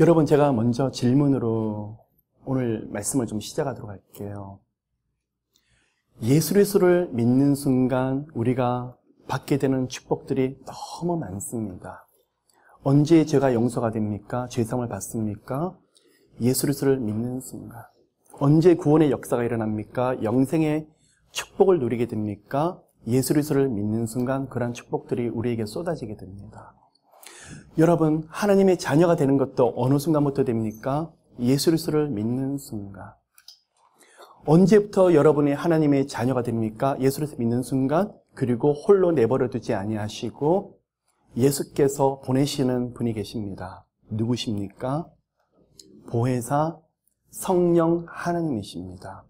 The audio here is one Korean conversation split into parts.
여러분, 제가 먼저 질문으로 오늘 말씀을 좀 시작하도록 할게요. 예수 그리스도를 믿는 순간 우리가 받게 되는 축복들이 너무 많습니다. 언제 죄가 용서가 됩니까? 죄사함을 받습니까? 예수 그리스도를 믿는 순간. 언제 구원의 역사가 일어납니까? 영생의 축복을 누리게 됩니까? 예수 그리스도를 믿는 순간 그러한 축복들이 우리에게 쏟아지게 됩니다. 여러분, 하나님의 자녀가 되는 것도 어느 순간부터 됩니까? 예수 그리스도를 믿는 순간. 언제부터 여러분이 하나님의 자녀가 됩니까? 예수 그리스도를 믿는 순간, 그리고 홀로 내버려 두지 아니하시고 예수께서 보내시는 분이 계십니다. 누구십니까? 보혜사 성령 하나님이십니다.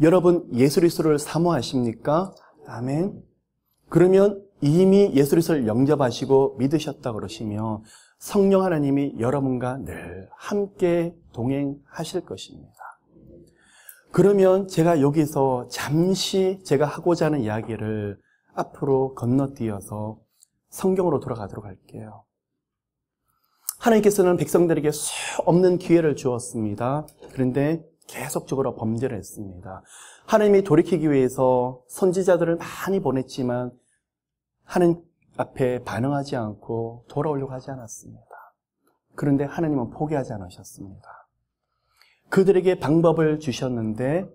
여러분, 예수 그리스도를 사모하십니까? 아멘. 그러면 이미 예수 그리스도를 영접하시고 믿으셨다 그러시면 성령 하나님이 여러분과 늘 함께 동행하실 것입니다. 그러면 제가 여기서 잠시 제가 하고자 하는 이야기를 앞으로 건너뛰어서 성경으로 돌아가도록 할게요. 하나님께서는 백성들에게 수 없는 기회를 주었습니다. 그런데 계속적으로 범죄를 했습니다. 하나님이 돌이키기 위해서 선지자들을 많이 보냈지만 하나님 앞에 반응하지 않고 돌아오려고 하지 않았습니다. 그런데 하나님은 포기하지 않으셨습니다. 그들에게 방법을 주셨는데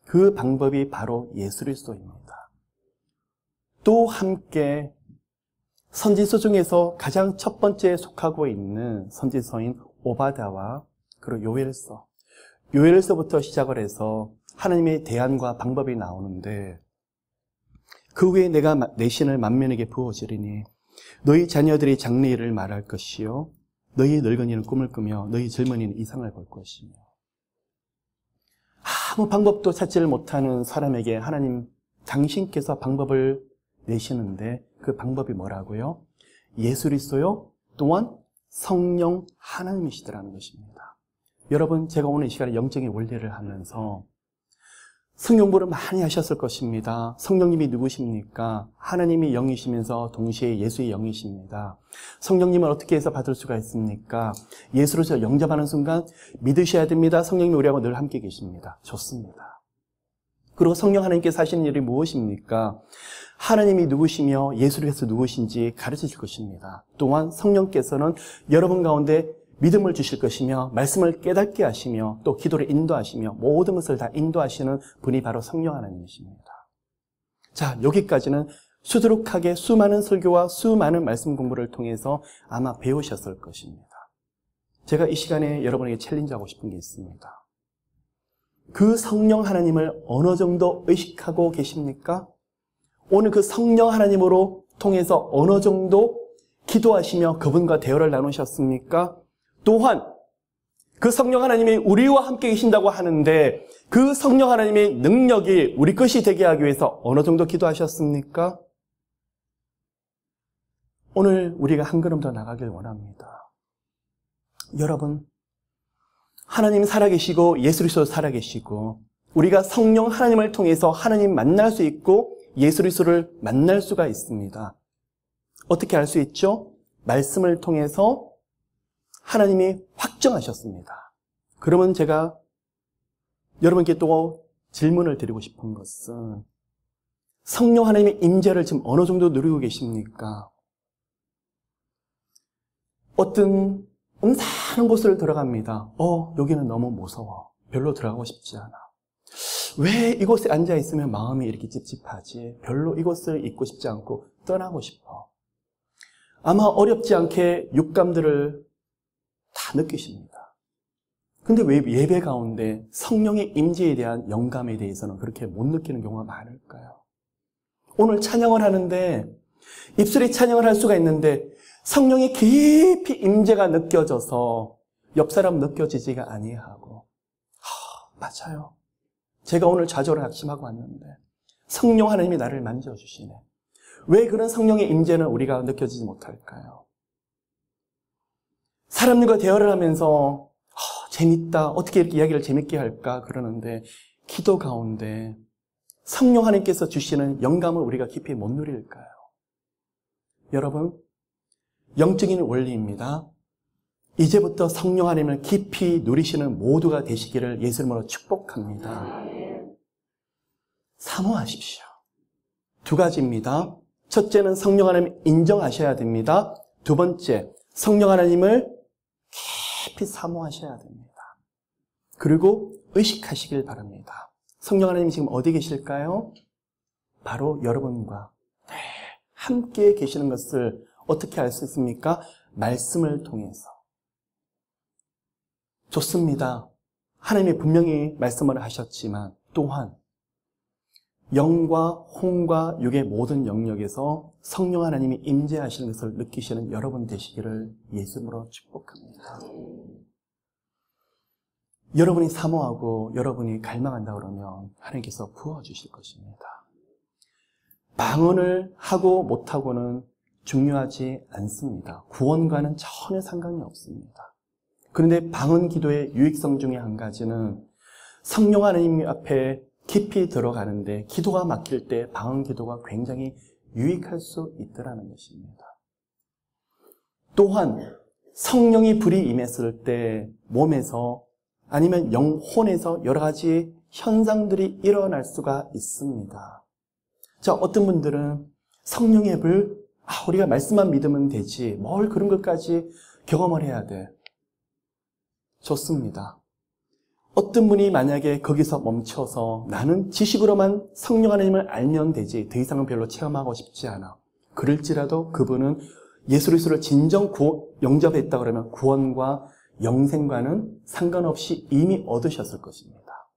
그 방법이 바로 예수 그리스도입니다. 또 함께 선지서 중에서 가장 첫 번째에 속하고 있는 선지서인 오바댜와 그리고 요엘서부터 시작을 해서 하나님의 대안과 방법이 나오는데, 그 후에 내가 내 신을 만민에게 부어주리니 너희 자녀들이 장래일을 말할 것이요 너희 늙은이는 꿈을 꾸며 너희 젊은이는 이상을 볼 것이며. 아무 방법도 찾지를 못하는 사람에게 하나님 당신께서 방법을 내시는데 그 방법이 뭐라고요? 예수 그리스도요, 또한 성령 하나님이시더라는 것입니다. 여러분, 제가 오늘 이 시간에 영적인 원리를 하면서 성령 공부를 많이 하셨을 것입니다. 성령님이 누구십니까? 하나님이 영이시면서 동시에 예수의 영이십니다. 성령님을 어떻게 해서 받을 수가 있습니까? 예수로 영접하는 순간 믿으셔야 됩니다. 성령님이 우리하고 늘 함께 계십니다. 좋습니다. 그리고 성령 하나님께서 하시는 일이 무엇입니까? 하나님이 누구시며 예수께서 누구신지 가르쳐 줄 것입니다. 또한 성령께서는 여러분 가운데 믿음을 주실 것이며 말씀을 깨닫게 하시며 또 기도를 인도하시며 모든 것을 다 인도하시는 분이 바로 성령 하나님이십니다. 자, 여기까지는 수두룩하게 수많은 설교와 수많은 말씀 공부를 통해서 아마 배우셨을 것입니다. 제가 이 시간에 여러분에게 챌린지하고 싶은 게 있습니다. 그 성령 하나님을 어느 정도 의식하고 계십니까? 오늘 그 성령 하나님으로 통해서 어느 정도 기도하시며 그분과 대화를 나누셨습니까? 또한 그 성령 하나님이 우리와 함께 계신다고 하는데 그 성령 하나님의 능력이 우리 것이 되게 하기 위해서 어느 정도 기도하셨습니까? 오늘 우리가 한 걸음 더 나가길 원합니다. 여러분, 하나님 살아계시고 예수 그리스도 살아계시고 우리가 성령 하나님을 통해서 하나님 만날 수 있고 예수 그리스도를 만날 수가 있습니다. 어떻게 알 수 있죠? 말씀을 통해서 하나님이 확정하셨습니다. 그러면 제가 여러분께 또 질문을 드리고 싶은 것은 성령 하나님의 임재를 지금 어느 정도 누리고 계십니까? 어떤 음산한 곳을 들어갑니다. 여기는 너무 무서워. 별로 들어가고 싶지 않아. 왜 이곳에 앉아있으면 마음이 이렇게 찝찝하지? 별로 이곳을 있고 싶지 않고 떠나고 싶어. 아마 어렵지 않게 육감들을 다 느끼십니다. 근데 왜 예배 가운데 성령의 임재에 대한 영감에 대해서는 그렇게 못 느끼는 경우가 많을까요? 오늘 찬양을 하는데 입술이 찬양을 할 수가 있는데 성령의 깊이 임재가 느껴져서 옆 사람 느껴지지가 아니하고, 맞아요. 제가 오늘 좌절을 낙심하고 왔는데 성령 하나님이 나를 만져주시네. 왜 그런 성령의 임재는 우리가 느껴지지 못할까요? 사람들과 대화를 하면서 재밌다, 어떻게 이렇게 이야기를 재밌게 할까 그러는데 기도 가운데 성령 하나님께서 주시는 영감을 우리가 깊이 못 누릴까요? 여러분, 영적인 원리입니다. 이제부터 성령 하나님을 깊이 누리시는 모두가 되시기를 예수 이름으로 축복합니다. 사모하십시오. 두 가지입니다. 첫째는 성령 하나님을 인정하셔야 됩니다. 두 번째, 성령 하나님을 깊이 사모하셔야 됩니다. 그리고 의식하시길 바랍니다. 성령 하나님 지금 어디 계실까요? 바로 여러분과 함께 계시는 것을 어떻게 알 수 있습니까? 말씀을 통해서. 좋습니다. 하나님이 분명히 말씀을 하셨지만 또한 영과 혼과 육의 모든 영역에서 성령 하나님이 임재하시는 것을 느끼시는 여러분 되시기를 예수님으로 축복합니다. 여러분이 사모하고 여러분이 갈망한다 그러면 하나님께서 부어주실 것입니다. 방언을 하고 못하고는 중요하지 않습니다. 구원과는 전혀 상관이 없습니다. 그런데 방언 기도의 유익성 중에 한 가지는 성령 하나님 앞에 깊이 들어가는데 기도가 막힐 때 방언 기도가 굉장히 유익할 수 있더라는 것입니다. 또한 성령이 불이 임했을 때 몸에서 아니면 영혼에서 여러 가지 현상들이 일어날 수가 있습니다. 자, 어떤 분들은 성령의 불, 우리가 말씀만 믿으면 되지 뭘 그런 것까지 경험을 해야 돼. 좋습니다. 어떤 분이 만약에 거기서 멈춰서 나는 지식으로만 성령 하나님을 알면 되지 더 이상은 별로 체험하고 싶지 않아. 그럴지라도 그분은 예수 그리스도를 진정 영접했다 그러면 구원과 영생과는 상관없이 이미 얻으셨을 것입니다.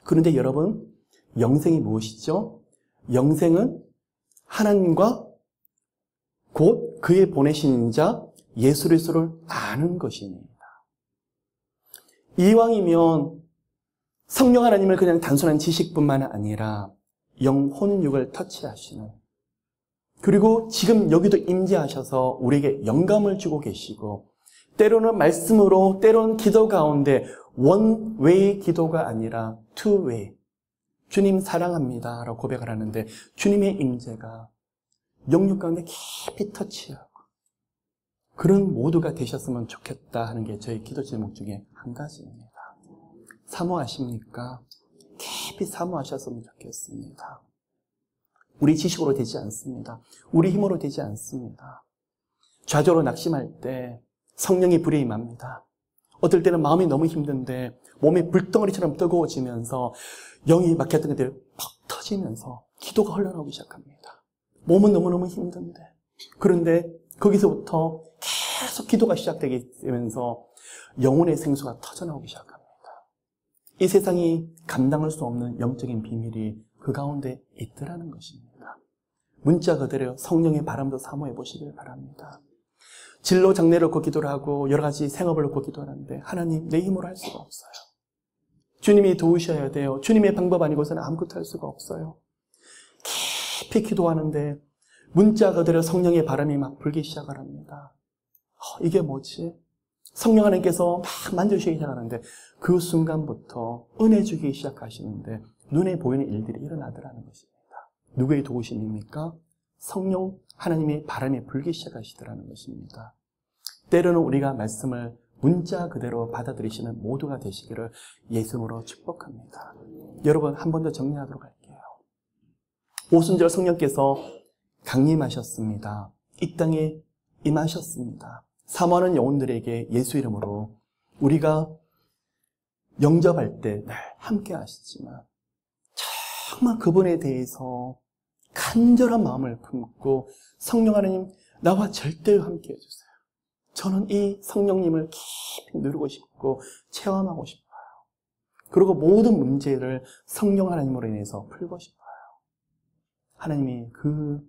그런데 여러분, 영생이 무엇이죠? 영생은 하나님과 곧 그의 보내신 자 예수 그리스도를 아는 것입니다. 이왕이면 성령 하나님을 그냥 단순한 지식뿐만 아니라 영혼 육을 터치하시는, 그리고 지금 여기도 임재하셔서 우리에게 영감을 주고 계시고, 때로는 말씀으로, 때로는 기도 가운데 one way 기도가 아니라 two way, 주님 사랑합니다 라고 고백을 하는데 주님의 임재가 영육 가운데 깊이 터치하고 그런 모두가 되셨으면 좋겠다 하는 게 저희 기도 제목 중에 한 가지입니다. 사모하십니까? 깊이 사모하셨으면 좋겠습니다. 우리 지식으로 되지 않습니다. 우리 힘으로 되지 않습니다. 좌절로 낙심할 때 성령이 불에 임합니다. 어떨 때는 마음이 너무 힘든데 몸이 불덩어리처럼 뜨거워지면서 영이 막혔던 것들이 퍽 터지면서 기도가 흘러나오기 시작합니다. 몸은 너무너무 힘든데, 그런데 거기서부터 계속 기도가 시작되게 되면서 영혼의 생수가 터져나오기 시작합니다. 이 세상이 감당할 수 없는 영적인 비밀이 그 가운데 있더라는 것입니다. 문자 그대로 성령의 바람도 사모해 보시길 바랍니다. 진로 장례를 놓고 기도를 하고 여러 가지 생업을 놓고 기도하는데 하나님, 내 힘으로 할 수가 없어요. 주님이 도우셔야 돼요. 주님의 방법 아니고서는 아무것도 할 수가 없어요. 깊이 기도하는데 문자 그대로 성령의 바람이 막 불기 시작을 합니다. 이게 뭐지? 성령 하나님께서 막 만져주시기 시작하는데 그 순간부터 은혜 주기 시작하시는데 눈에 보이는 일들이 일어나더라는 것입니다. 누구의 도우심입니까? 성령 하나님의 바람이 불기 시작하시더라는 것입니다. 때로는 우리가 말씀을 문자 그대로 받아들이시는 모두가 되시기를 예수님으로 축복합니다. 여러분, 한 번 더 정리하도록 할게요. 오순절 성령께서 강림하셨습니다. 이 땅에 임하셨습니다. 사모하는 영혼들에게 예수 이름으로 우리가 영접할 때 늘 함께 하시지만 정말 그분에 대해서 간절한 마음을 품고 성령 하나님, 나와 절대로 함께 해주세요. 저는 이 성령님을 깊이 누리고 싶고 체험하고 싶어요. 그리고 모든 문제를 성령 하나님으로 인해서 풀고 싶어요. 하나님이 그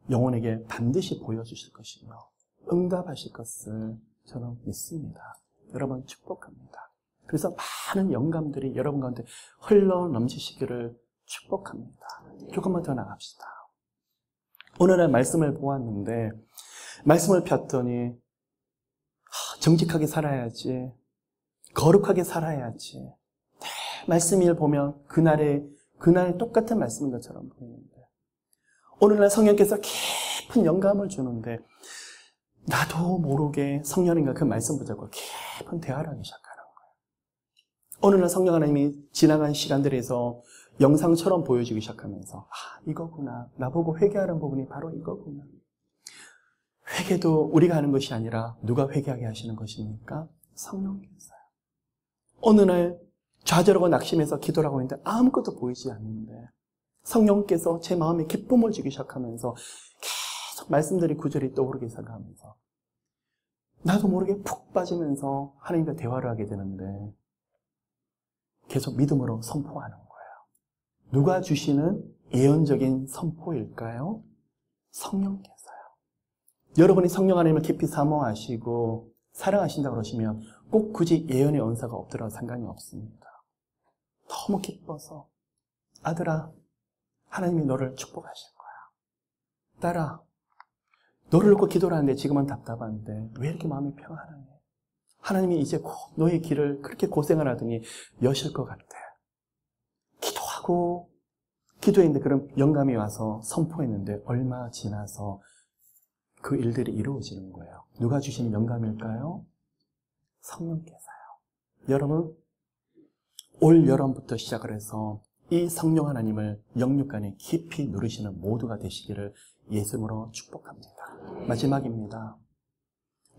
영혼에게 반드시 보여주실 것이며 응답하실 것을 저는 믿습니다. 여러분 축복합니다. 그래서 많은 영감들이 여러분 가운데 흘러 넘치시기를 축복합니다. 조금만 더 나갑시다. 오늘날 말씀을 보았는데 말씀을 폈더니 정직하게 살아야지, 거룩하게 살아야지, 말씀을 보면 그날의 똑같은 말씀인 것처럼 보이는데 오늘날 성령께서 깊은 영감을 주는데 나도 모르게 성령님과 그 말씀 붙잡고 깊은 대화를 하기 시작하는 거예요. 어느 날 성령 하나님이 지나간 시간들에서 영상처럼 보여주기 시작하면서 이거구나. 나보고 회개하는 부분이 바로 이거구나. 회개도 우리가 하는 것이 아니라 누가 회개하게 하시는 것입니까? 성령께서요. 어느 날 좌절하고 낙심해서 기도를 하고 있는데 아무것도 보이지 않는데 성령께서 제 마음에 기쁨을 주기 시작하면서 계속 말씀들이 구절이 떠오르기 시작하면서 나도 모르게 푹 빠지면서 하나님과 대화를 하게 되는데 계속 믿음으로 선포하는 거예요. 누가 주시는 예언적인 선포일까요? 성령께서요. 여러분이 성령 하나님을 깊이 사모하시고 사랑하신다고 그러시면 꼭 굳이 예언의 언사가 없더라도 상관이 없습니다. 너무 기뻐서 아들아, 하나님이 너를 축복하실 거야. 딸아, 너를 놓고 기도를 하는데 지금은 답답한데 왜 이렇게 마음이 평안하니? 하나님이 이제 곧 너의 길을 그렇게 고생을 하더니 여실 것 같아. 기도하고 기도했는데 그런 영감이 와서 선포했는데 얼마 지나서 그 일들이 이루어지는 거예요. 누가 주시는 영감일까요? 성령께서요. 여러분, 올 여름부터 시작을 해서 이 성령 하나님을 영육간에 깊이 누리시는 모두가 되시기를 예수님으로 축복합니다. 마지막입니다.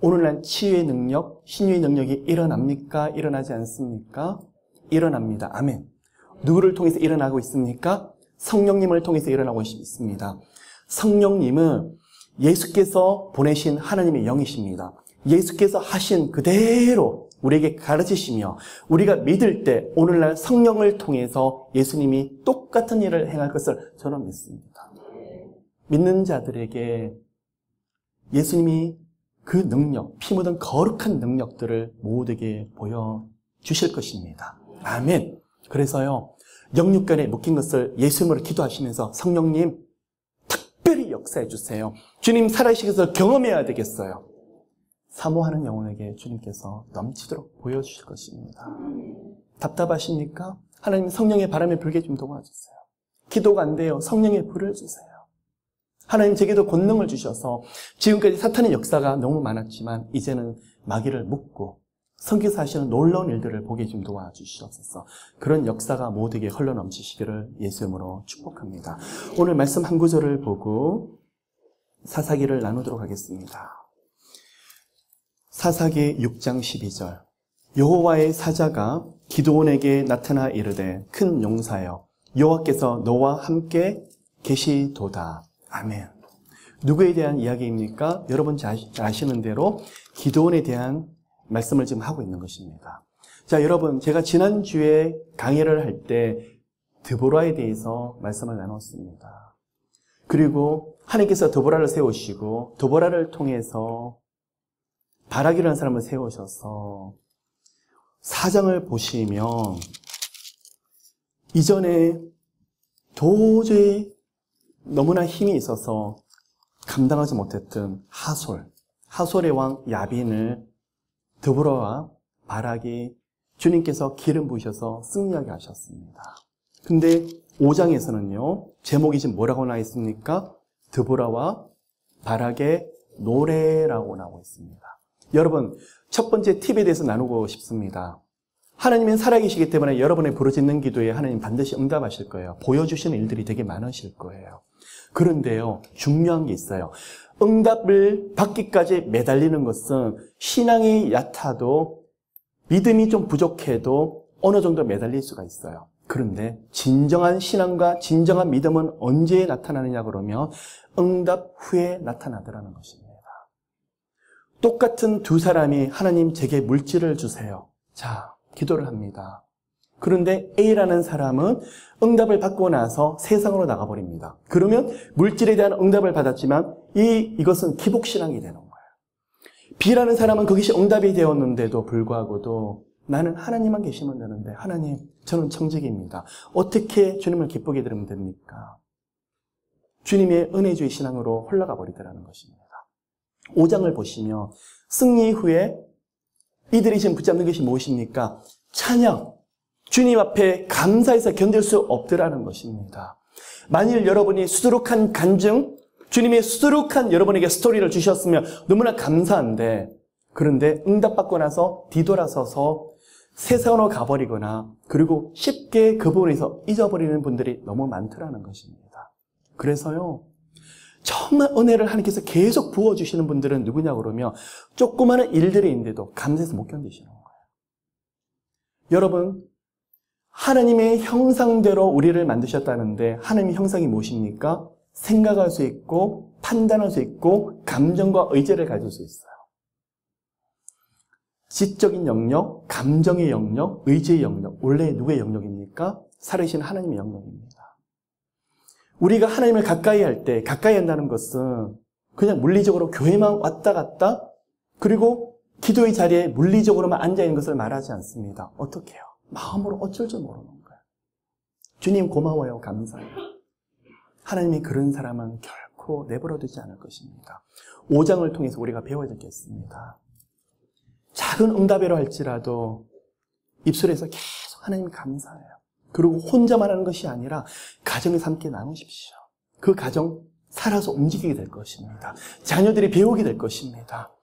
오늘날 치유의 능력, 신유의 능력이 일어납니까? 일어나지 않습니까? 일어납니다. 아멘. 누구를 통해서 일어나고 있습니까? 성령님을 통해서 일어나고 있습니다. 성령님은 예수께서 보내신 하나님의 영이십니다. 예수께서 하신 그대로 우리에게 가르치시며 우리가 믿을 때 오늘날 성령을 통해서 예수님이 똑같은 일을 행할 것을 저는 믿습니다. 믿는 자들에게 예수님이 그 능력, 피 묻은 거룩한 능력들을 모두에게 보여주실 것입니다. 아멘. 그래서요, 영육간에 묶인 것을 예수님으로 기도하시면서 성령님 특별히 역사해 주세요. 주님 살아계셔서 경험해야 되겠어요. 사모하는 영혼에게 주님께서 넘치도록 보여주실 것입니다. 답답하십니까? 하나님 성령의 바람에 불게 좀 도와주세요. 기도가 안 돼요. 성령의 불을 주세요. 하나님 제게도 권능을 주셔서 지금까지 사탄의 역사가 너무 많았지만 이제는 마귀를 묶고 성경에서 하시는 놀라운 일들을 보게 좀 도와주시옵소서. 그런 역사가 모두에게 흘러넘치시기를 예수님으로 축복합니다. 오늘 말씀 한 구절을 보고 사사기를 나누도록 하겠습니다. 사사기 6장 12절. 여호와의 사자가 기드온에게 나타나 이르되 큰 용사여 여호와께서 너와 함께 계시도다. 아멘. 누구에 대한 이야기입니까? 여러분 잘 아시는 대로 기드온에 대한 말씀을 지금 하고 있는 것입니다. 자, 여러분, 제가 지난주에 강의를 할 때 드보라에 대해서 말씀을 나눴습니다. 그리고 하나님께서 드보라를 세우시고 드보라를 통해서 바락이라는 사람을 세우셔서 사장을 보시면 이전에 도저히 너무나 힘이 있어서 감당하지 못했던 하솔의 왕 야빈을 드보라와 바락이 주님께서 기름 부으셔서 승리하게 하셨습니다. 근데 5장에서는요, 제목이 지금 뭐라고 나와 있습니까? 드보라와 바락의 노래라고 나오고 있습니다. 여러분, 첫 번째 팁에 대해서 나누고 싶습니다. 하나님은 살아계시기 때문에 여러분의 부르짖는 기도에 하나님 반드시 응답하실 거예요. 보여주시는 일들이 되게 많으실 거예요. 그런데요, 중요한 게 있어요. 응답을 받기까지 매달리는 것은 신앙이 얕아도 믿음이 좀 부족해도 어느 정도 매달릴 수가 있어요. 그런데 진정한 신앙과 진정한 믿음은 언제 나타나느냐 그러면 응답 후에 나타나더라는 것입니다. 똑같은 두 사람이 하나님 제게 물질을 주세요. 자, 기도를 합니다. 그런데 A라는 사람은 응답을 받고 나서 세상으로 나가버립니다. 그러면 물질에 대한 응답을 받았지만 이것은 기복신앙이 되는 거예요. B라는 사람은 그것이 응답이 되었는데도 불구하고도 나는 하나님만 계시면 되는데 하나님, 저는 청직입니다. 어떻게 주님을 기쁘게 들으면 됩니까? 주님의 은혜주의 신앙으로 흘러가 버리더라는 것입니다. 5장을 보시면 승리 후에 이들이 지금 붙잡는 것이 무엇입니까? 찬양. 주님 앞에 감사해서 견딜 수 없더라는 것입니다. 만일 여러분이 수두룩한 간증, 주님이 수두룩한 여러분에게 스토리를 주셨으면 너무나 감사한데, 그런데 응답받고 나서 뒤돌아서서 세상으로 가버리거나 그리고 쉽게 그 부분에서 잊어버리는 분들이 너무 많더라는 것입니다. 그래서요, 정말 은혜를 하나님께서 계속 부어주시는 분들은 누구냐 그러면 조그마한 일들이 있는데도 감사해서 못 견디시는 거예요. 여러분, 하나님의 형상대로 우리를 만드셨다는데 하나님의 형상이 무엇입니까? 생각할 수 있고 판단할 수 있고 감정과 의지를 가질 수 있어요. 지적인 영역, 감정의 영역, 의지의 영역, 원래 누구의 영역입니까? 살아계신 하나님의 영역입니다. 우리가 하나님을 가까이 할 때, 가까이 한다는 것은 그냥 물리적으로 교회만 왔다 갔다, 그리고 기도의 자리에 물리적으로만 앉아있는 것을 말하지 않습니다. 어떻게 해요? 마음으로 어쩔 줄 모르는 거예요. 주님 고마워요, 감사해요. 하나님이 그런 사람은 결코 내버려두지 않을 것입니다. 5장을 통해서 우리가 배워야 되겠습니다. 작은 응답이라 할지라도 입술에서 계속 하나님 감사해요. 그리고 혼자만 하는 것이 아니라 가정에서 함께 나누십시오. 그 가정 살아서 움직이게 될 것입니다. 자녀들이 배우게 될 것입니다.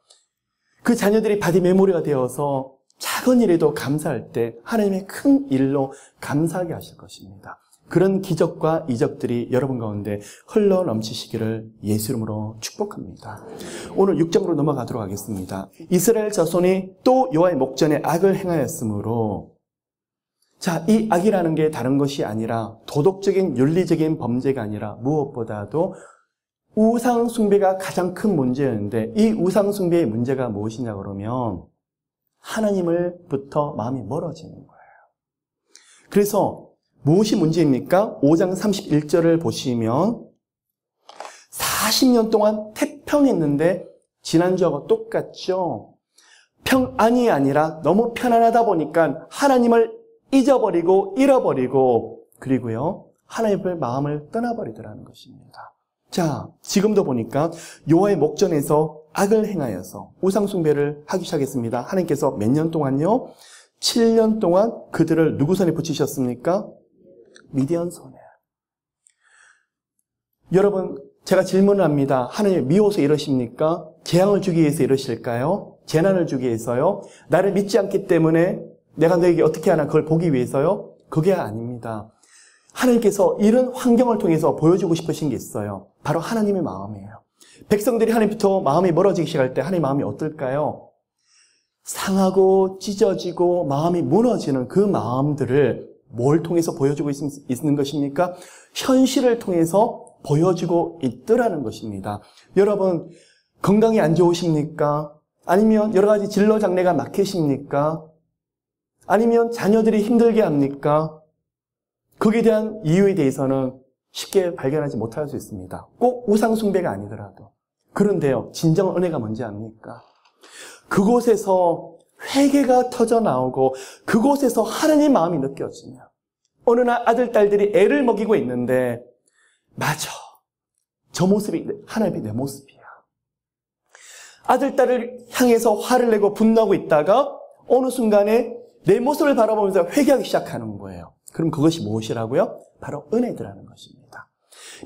그 자녀들이 바디 메모리가 되어서 작은 일에도 감사할 때 하나님의 큰 일로 감사하게 하실 것입니다. 그런 기적과 이적들이 여러분 가운데 흘러 넘치시기를 예수 이름으로 축복합니다. 오늘 6장으로 넘어가도록 하겠습니다. 이스라엘 자손이 또 여호와의 목전에 악을 행하였으므로, 자, 이 악이라는 게 다른 것이 아니라 도덕적인 윤리적인 범죄가 아니라 무엇보다도 우상 숭배가 가장 큰 문제였는데, 이 우상 숭배의 문제가 무엇이냐 그러면 하나님을부터 마음이 멀어지는 거예요. 그래서 무엇이 문제입니까? 5장 31절을 보시면 40년 동안 태평했는데 지난주하고 똑같죠? 평안이 아니라 너무 편안하다 보니까 하나님을 잊어버리고 잃어버리고, 그리고요, 하나님의 마음을 떠나버리더라는 것입니다. 자, 지금도 보니까 여호와의 목전에서 악을 행하여서 우상 숭배를 하기 시작했습니다. 하나님께서 몇 년 동안요? 7년 동안 그들을 누구 손에 붙이셨습니까? 미디안 손에. 여러분, 제가 질문을 합니다. 하나님 미워서 이러십니까? 재앙을 주기 위해서 이러실까요? 재난을 주기 위해서요? 나를 믿지 않기 때문에 내가 너에게 어떻게 하나 그걸 보기 위해서요? 그게 아닙니다. 하나님께서 이런 환경을 통해서 보여주고 싶으신 게 있어요. 바로 하나님의 마음이에요. 백성들이 하나님부터 마음이 멀어지기 시작할 때 하나님의 마음이 어떨까요? 상하고 찢어지고 마음이 무너지는 그 마음들을 뭘 통해서 보여주고 있는 것입니까? 현실을 통해서 보여주고 있더라는 것입니다. 여러분, 건강이 안 좋으십니까? 아니면 여러 가지 진로 장래가 막히십니까? 아니면 자녀들이 힘들게 합니까? 거기에 대한 이유에 대해서는 쉽게 발견하지 못할 수 있습니다. 꼭 우상 숭배가 아니더라도. 그런데요, 진정 은혜가 뭔지 압니까? 그곳에서 회개가 터져 나오고 그곳에서 하나님 마음이 느껴지며 어느 날 아들, 딸들이 애를 먹이고 있는데, 맞아, 저 모습이 하나님의 내 모습이야. 아들, 딸을 향해서 화를 내고 분노하고 있다가 어느 순간에 내 모습을 바라보면서 회개하기 시작하는 거예요. 그럼 그것이 무엇이라고요? 바로 은혜더라는 것입니다.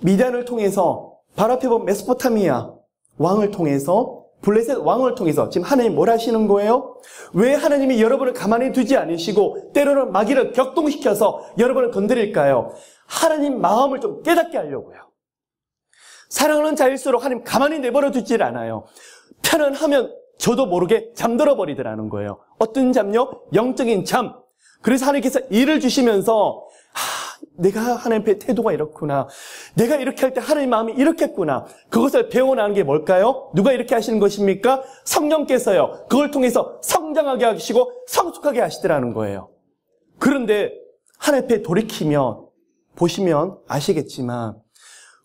미디안을 통해서 바로 앞에 보면 메소포타미아 왕을 통해서, 블레셋 왕을 통해서 지금 하나님이 뭘 하시는 거예요? 왜 하나님이 여러분을 가만히 두지 않으시고 때로는 마귀를 격동시켜서 여러분을 건드릴까요? 하나님 마음을 좀 깨닫게 하려고요. 사랑하는 자일수록 하나님 가만히 내버려 두질 않아요. 편안하면 저도 모르게 잠들어 버리더라는 거예요. 어떤 잠요? 영적인 잠. 그래서 하나님께서 일을 주시면서 내가 하나님 앞에 태도가 이렇구나. 내가 이렇게 할 때 하나님 마음이 이렇겠구나. 그것을 배워나가는 게 뭘까요? 누가 이렇게 하시는 것입니까? 성령께서요. 그걸 통해서 성장하게 하시고 성숙하게 하시더라는 거예요. 그런데 하나님 앞에 돌이키면 보시면 아시겠지만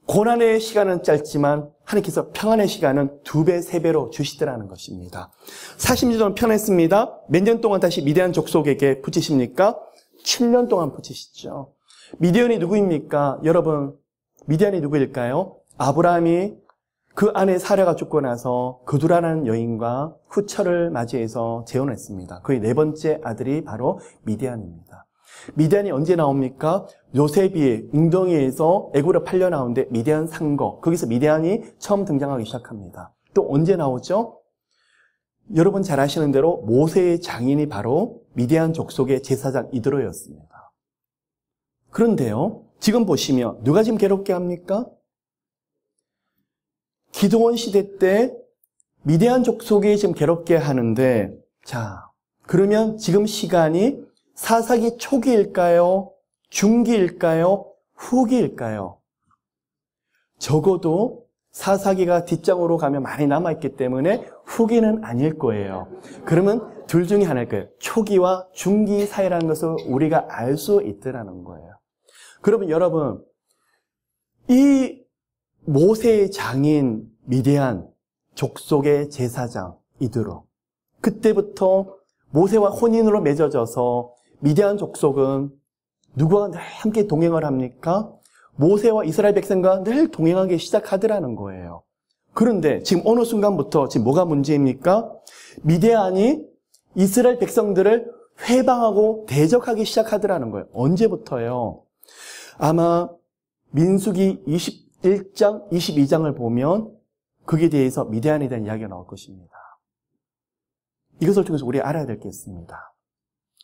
고난의 시간은 짧지만 하나님께서 평안의 시간은 2배, 3배로 주시더라는 것입니다. 40년 동안 편했습니다. 몇 년 동안 다시 미디안 족속에게 붙이십니까? 7년 동안 붙이시죠. 미디안이 누구입니까? 여러분, 미디안이 누구일까요? 아브라함이 그 아내 사라가 죽고 나서 그두라라는 여인과 후처를 맞이해서 재혼했습니다. 그의 4번째 아들이 바로 미디안입니다. 미디안이 언제 나옵니까? 요셉이 웅덩이에서 애굽으로 팔려 나오는데 미디안 상거, 거기서 미디안이 처음 등장하기 시작합니다. 또 언제 나오죠? 여러분 잘 아시는 대로 모세의 장인이 바로 미디안 족속의 제사장 이드로였습니다. 그런데요, 지금 보시면 누가 지금 괴롭게 합니까? 기드온 시대 때 미디안 족속이 지금 괴롭게 하는데, 자, 그러면 지금 시간이 사사기 초기일까요? 중기일까요? 후기일까요? 적어도 사사기가 뒷장으로 가면 많이 남아있기 때문에 후기는 아닐 거예요. 그러면 둘 중에 하나일 거예요. 초기와 중기 사이라는 것을 우리가 알 수 있더라는 거예요. 그러면 여러분, 이 모세의 장인 미디안 족속의 제사장 이드로, 그때부터 모세와 혼인으로 맺어져서 미디안 족속은 누구와 늘 함께 동행을 합니까? 모세와 이스라엘 백성과 늘 동행하기 시작하더라는 거예요. 그런데 지금 어느 순간부터 지금 뭐가 문제입니까? 미디안이 이스라엘 백성들을 회방하고 대적하기 시작하더라는 거예요. 언제부터요? 아마 민수기 21장, 22장을 보면 거기에 대해서 미디안에 대한 이야기가 나올 것입니다. 이것을 통해서 우리가 알아야 될 게 있습니다.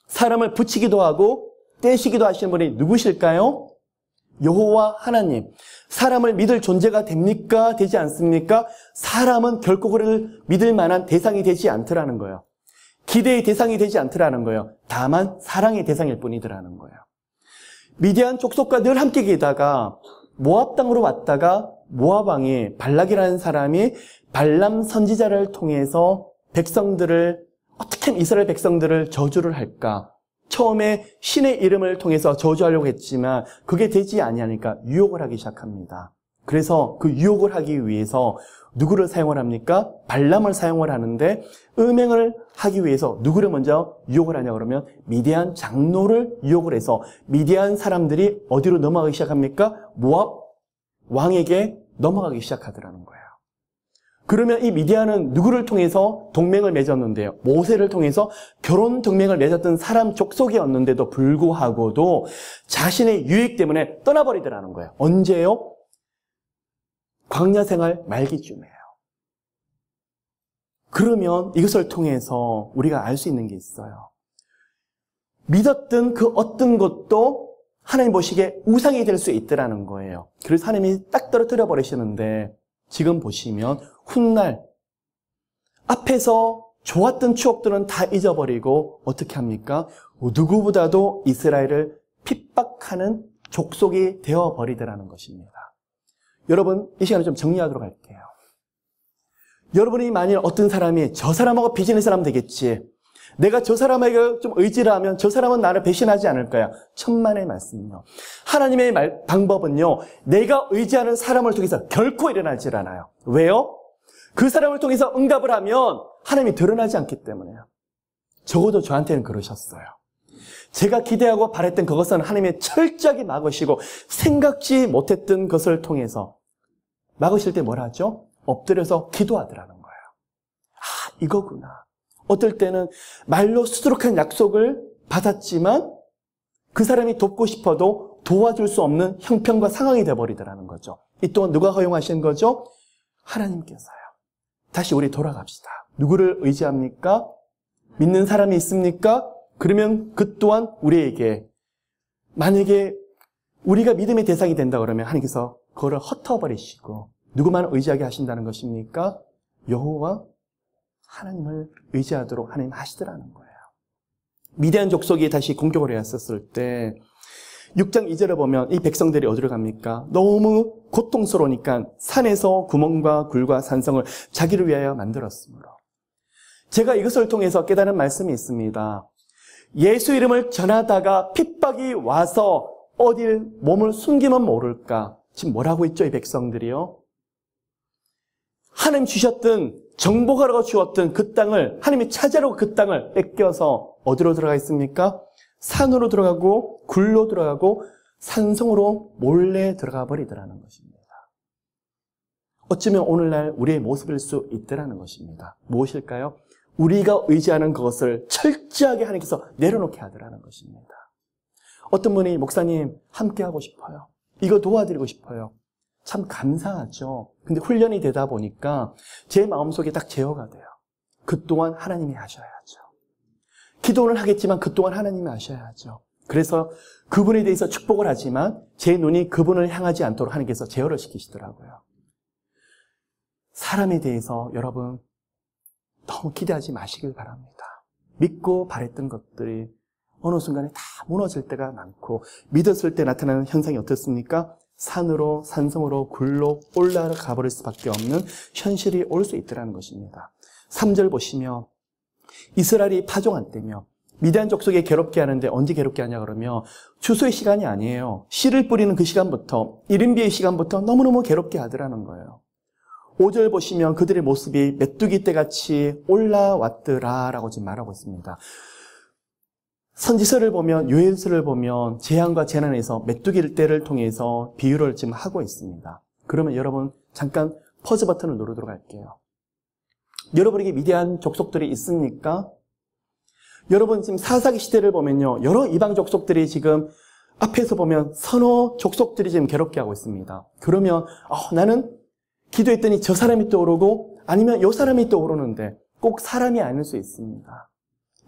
사람을 붙이기도 하고 떼시기도 하시는 분이 누구실까요? 여호와 하나님. 사람을 믿을 존재가 됩니까? 되지 않습니까? 사람은 결코 그를 믿을 만한 대상이 되지 않더라는 거예요. 기대의 대상이 되지 않더라는 거예요. 다만 사랑의 대상일 뿐이더라는 거예요. 미디안 족속과 늘 함께 계다가 모압 땅으로 왔다가 모압 왕이 발락이라는 사람이 발람 선지자를 통해서 백성들을, 어떻게 하면 이스라엘 백성들을 저주를 할까? 처음에 신의 이름을 통해서 저주하려고 했지만 그게 되지 아니하니까 유혹을 하기 시작합니다. 그래서 그 유혹을 하기 위해서 누구를 사용을 합니까? 발람을 사용을 하는데, 음행을 하기 위해서 누구를 먼저 유혹을 하냐 그러면 미디안 장로를 유혹을 해서 미디안 사람들이 어디로 넘어가기 시작합니까? 모압 왕에게 넘어가기 시작하더라는 거예요. 그러면 이 미디안은 누구를 통해서 동맹을 맺었는데요? 모세를 통해서 결혼 동맹을 맺었던 사람 족속이었는데도 불구하고도 자신의 유익 때문에 떠나버리더라는 거예요. 언제요? 광야 생활 말기쯤이에요. 그러면 이것을 통해서 우리가 알 수 있는 게 있어요. 믿었던 그 어떤 것도 하나님 보시기에 우상이 될 수 있더라는 거예요. 그래서 하나님이 딱 떨어뜨려 버리시는데, 지금 보시면 훗날 앞에서 좋았던 추억들은 다 잊어버리고 어떻게 합니까? 누구보다도 이스라엘을 핍박하는 족속이 되어버리더라는 것입니다. 여러분, 이 시간에 좀 정리하도록 할게요. 여러분이 만일 어떤 사람이 저 사람하고 비즈니스 하면 되겠지, 내가 저 사람에게 좀 의지를 하면 저 사람은 나를 배신하지 않을 거야. 천만의 말씀요. 하나님의 방법은요, 내가 의지하는 사람을 통해서 결코 일어나질 않아요. 왜요? 그 사람을 통해서 응답을 하면 하나님이 드러나지 않기 때문에요. 적어도 저한테는 그러셨어요. 제가 기대하고 바랬던 그것은 하나님이 철저하게 막으시고 생각지 못했던 것을 통해서 막으실 때 뭐라 하죠? 엎드려서 기도하더라는 거예요. 아, 이거구나. 어떨 때는 말로 수두룩한 약속을 받았지만 그 사람이 돕고 싶어도 도와줄 수 없는 형편과 상황이 되어버리더라는 거죠. 이 또한 누가 허용하신 거죠? 하나님께서요. 다시 우리 돌아갑시다. 누구를 의지합니까? 믿는 사람이 있습니까? 그러면 그 또한 우리에게, 만약에 우리가 믿음의 대상이 된다 그러면 하나님께서 그거를 흩어버리시고 누구만 의지하게 하신다는 것입니까? 여호와 하나님을 의지하도록 하나님 하시더라는 거예요. 미디안 족속이 다시 공격을 했었을 때 6장 2절에 보면 이 백성들이 어디로 갑니까? 너무 고통스러우니까 산에서 구멍과 굴과 산성을 자기를 위하여 만들었으므로. 제가 이것을 통해서 깨달은 말씀이 있습니다. 예수 이름을 전하다가 핍박이 와서 어딜 몸을 숨기면 모를까? 지금 뭐라고 했죠, 이 백성들이요? 하나님 주셨던, 정복하라고 주었던 그 땅을, 하나님이 찾으라고 그 땅을 뺏겨서 어디로 들어가 있습니까? 산으로 들어가고 굴로 들어가고 산성으로 몰래 들어가 버리더라는 것입니다. 어쩌면 오늘날 우리의 모습일 수 있더라는 것입니다. 무엇일까요? 우리가 의지하는 것을 철저하게 하나님께서 내려놓게 하더라는 것입니다. 어떤 분이 목사님 함께 하고 싶어요. 이거 도와드리고 싶어요. 참 감사하죠. 근데 훈련이 되다 보니까 제 마음속에 딱 제어가 돼요. 그 동안 하나님이 하셔야죠. 기도는 하겠지만 그 동안 하나님이 하셔야죠. 그래서 그분에 대해서 축복을 하지만 제 눈이 그분을 향하지 않도록 하나님께서 제어를 시키시더라고요. 사람에 대해서 여러분 너무 기대하지 마시길 바랍니다. 믿고 바랬던 것들이 어느 순간에 다 무너질 때가 많고 믿었을 때 나타나는 현상이 어떻습니까? 산으로 산성으로 굴러 올라가 버릴 수밖에 없는 현실이 올 수 있다는 것입니다. 3절 보시면 이스라엘이 파종한 때며 미디안 족속에 괴롭게 하는데 언제 괴롭게 하냐 그러면 추수의 시간이 아니에요. 씨를 뿌리는 그 시간부터 일인비의 시간부터 너무너무 괴롭게 하더라는 거예요. 5절 보시면 그들의 모습이 메뚜기 떼같이 올라왔더라라고 지금 말하고 있습니다. 선지서를 보면 요엘서를 보면 재앙과 재난에서 메뚜기 떼를 통해서 비유를 지금 하고 있습니다. 그러면 여러분 잠깐 퍼즈 버튼을 누르도록 할게요. 여러분에게 미디안 족속들이 있습니까? 여러분 지금 사사기 시대를 보면요. 여러 이방 족속들이 지금 앞에서 보면 서너 족속들이 지금 괴롭게 하고 있습니다. 그러면 나는 기도했더니 저 사람이 떠오르고 아니면 요 사람이 떠오르는데 꼭 사람이 아닐 수 있습니다.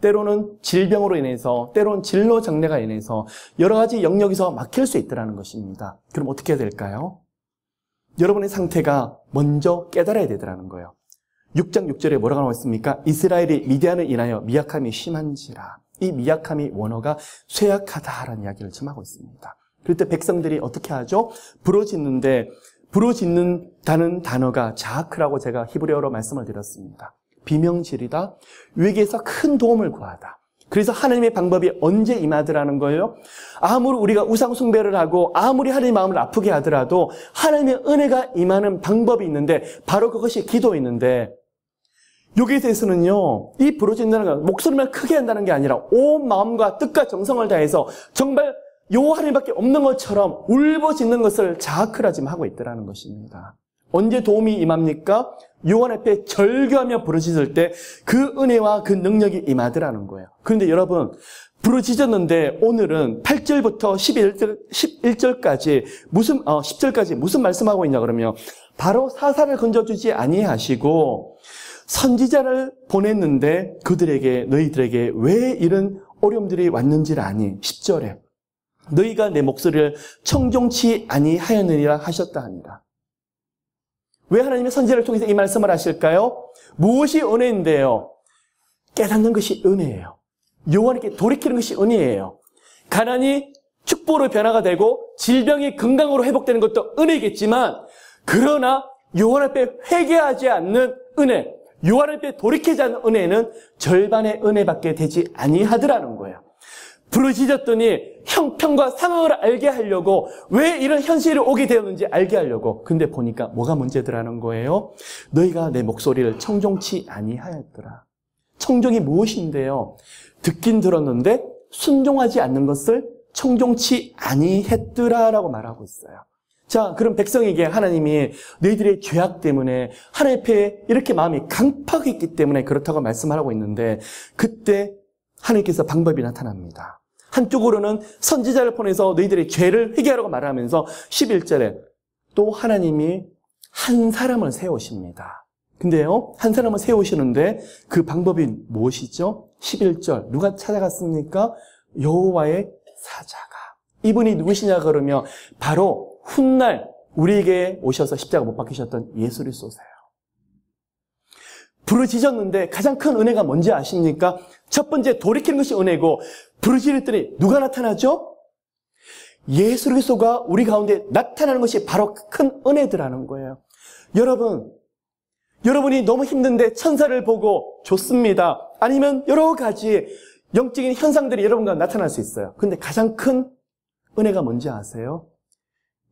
때로는 질병으로 인해서 때로는 진로 장애가 인해서 여러 가지 영역에서 막힐 수 있다는 것입니다. 그럼 어떻게 해야 될까요? 여러분의 상태가 먼저 깨달아야 되더라는 거예요. 6장 6절에 뭐라고 나와 있습니까? 이스라엘이 미디안을 인하여 미약함이 심한지라. 이 미약함이 원어가 쇠약하다라는 이야기를 지금 하고 있습니다. 그럴 때 백성들이 어떻게 하죠? 부러짓는데 부러짓는다는 단어가 자아크라고 제가 히브리어로 말씀을 드렸습니다. 비명질이다. 위기에서 큰 도움을 구하다. 그래서 하나님의 방법이 언제 임하더라는 거예요? 아무리 우리가 우상 숭배를 하고 아무리 하나님의 마음을 아프게 하더라도 하나님의 은혜가 임하는 방법이 있는데 바로 그것이 기도였는데 여기에 대해서는요, 이 부러진다는 건 목소리만 크게 한다는 게 아니라 온 마음과 뜻과 정성을 다해서 정말 요 하나님밖에 없는 것처럼 울부짖는 것을 자아크라 지금 하고 있더라는 것입니다. 언제 도움이 임합니까? 요한 앞에 절규하며 부르짖을 때 그 은혜와 그 능력이 임하더라는 거예요. 그런데 여러분, 부르짖었는데 오늘은 8절부터 11절까지 10절까지 무슨 말씀하고 있냐 그러면 바로 사사를 건져주지 아니하시고 선지자를 보냈는데 너희들에게 왜 이런 어려움들이 왔는지를 아니. 10절에 너희가 내 목소리를 청종치 아니하였느니라 하셨다 하니라. 왜 하나님의 선지자를 통해서 이 말씀을 하실까요? 무엇이 은혜인데요? 깨닫는 것이 은혜예요. 요한에게 돌이키는 것이 은혜예요. 가난이 축복으로 변화가 되고 질병이 건강으로 회복되는 것도 은혜겠지만 그러나 요한 앞에 회개하지 않는 은혜, 요한 앞에 돌이키지 않는 은혜는 절반의 은혜밖에 되지 아니하더라는 거예요. 부르짖었더니 형편과 상황을 알게 하려고 왜 이런 현실이 오게 되었는지 알게 하려고. 근데 보니까 뭐가 문제더라는 거예요? 너희가 내 목소리를 청종치 아니하였더라. 청종이 무엇인데요? 듣긴 들었는데 순종하지 않는 것을 청종치 아니했더라라고 말하고 있어요. 자, 그럼 백성에게 하나님이 너희들의 죄악 때문에 하나님 앞에 이렇게 마음이 강팍했기 때문에 그렇다고 말씀하고 있는데 그때 하나님께서 방법이 나타납니다. 한쪽으로는 선지자를 보내서 너희들의 죄를 회개하라고 말하면서 11절에 또 하나님이 한 사람을 세우십니다. 근데요, 한 사람을 세우시는데 그 방법이 무엇이죠? 11절 누가 찾아갔습니까? 여호와의 사자가. 이분이 누구시냐 그러면 바로 훗날 우리에게 오셔서 십자가 못 박히셨던 예수 그리스도세요. 부르짖었는데 가장 큰 은혜가 뭔지 아십니까? 첫 번째 돌이키는 것이 은혜고 부르짖었더니 누가 나타나죠? 예수 그리스도가 우리 가운데 나타나는 것이 바로 큰 은혜더라는 거예요. 여러분이 너무 힘든데 천사를 보고 좋습니다. 아니면 여러 가지 영적인 현상들이 여러분과 나타날 수 있어요. 근데 가장 큰 은혜가 뭔지 아세요?